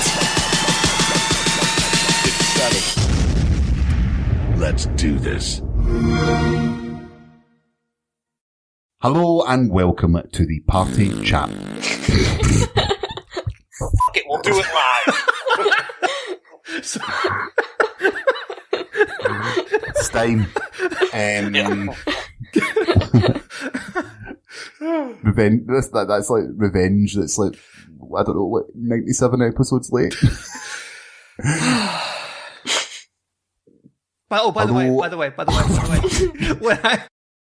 Let's do this. Hello and welcome to the Party Chat. Fuck it, we'll do it live. It's time. Revenge. That's like revenge. That's like, I don't know, what, 97 episodes late. By the way, when